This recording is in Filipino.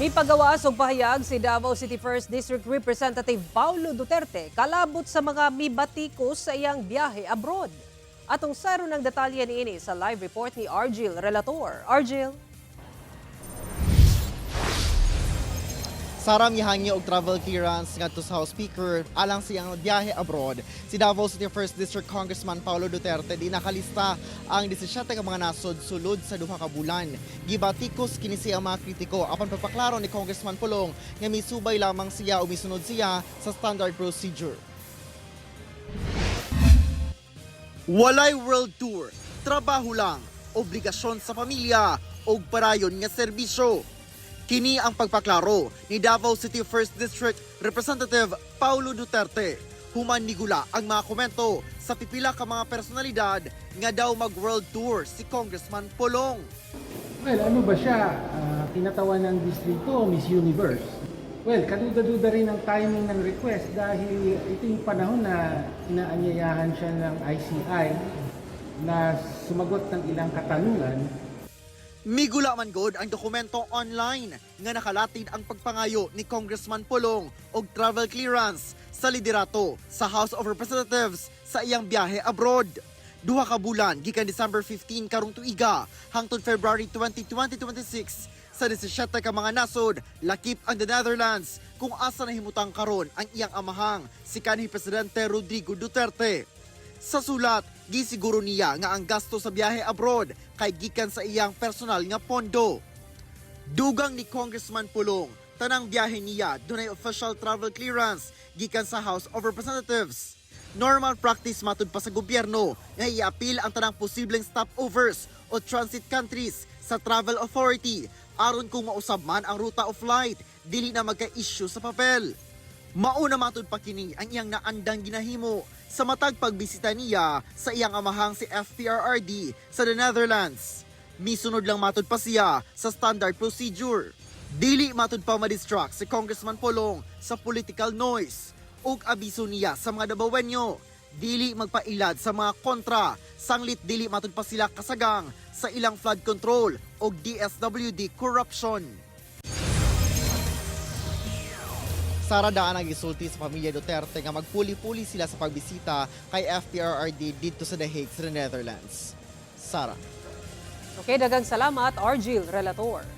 Mipagawas og pahayag si Davao City 1st District Representative Paulo Duterte kalabot sa mga mibatikos sa iyang biyahe abroad. Atong saro ng detalye niini sa live report ni Argil Relator. Argil. Sara mihangi og travel clearance ngadto sa House Speaker alang siyang biyahe abroad. Si Davao City 1st District Congressman Paulo Duterte di nakalista ang 17 ka mga nasod sulod sa duha ka bulan. Gibatikos kini siya mga kritiko apan papaklaro ni Congressman Pulong nga misubay lamang siya o misunod siya sa standard procedure. Walay world tour, trabaho lang, obligasyon sa pamilya o parayon nga serbisyo. Kini ang pagpaklaro ni Davao City 1st District Representative Paulo Duterte. Human nigula ang mga komento sa pipila ka mga personalidad nga daw mag-world tour si Congressman Pulong. Well, ano ba siya? Tinatawan ng distrito, Miss Universe. Well, kaduda-duda rin ang timing ng request dahil ito yung panahon na inaanyayahan siya ng ICI na sumagot ng ilang katanungan. Migula man god ang dokumento online nga nakalatid ang pagpangayo ni Congressman Pulong og travel clearance sa liderato sa House of Representatives sa iyang biyahe abroad. Duha ka bulan gikan December 15 karong tuiga hangtod February 20, 2026 sa 17 ka mga nasod lakip ang the Netherlands kung asa nahimutang karon ang iyang amahang si kanhi Presidente Rodrigo Duterte. Sa sulat, gisiguro niya nga ang gasto sa biyahe abroad kay gikan sa iyang personal nga pondo. Dugang ni Congressman Pulong, tanang biyahe niya dunay official travel clearance gikan sa House of Representatives. Normal practice matud pa sa gobyerno nga i-appeal ang tanang posibleng stopovers o transit countries sa travel authority aron kung mausab man ang ruta of flight, dili na magka-issue sa papel. Mauna matud pa kini ang iyang naandang ginahimo sa matag pagbisita niya sa iyang amahang si FPRRD sa the Netherlands. Misunod lang matud pa siya sa standard procedure. Dili matud pa madistract si Congressman Pulong sa political noise ug abiso niya sa mga Davaoenyo. Dili magpailad sa mga kontra, sanglit dili matud pa sila kasagang sa ilang flood control o DSWD corruption. Sara daan ang gisulti sa pamilya Duterte nga magpuli-puli sila sa pagbisita kay FPRRD dito sa The Hague sa Netherlands. Sara. Okay, daghang salamat Argil Relator.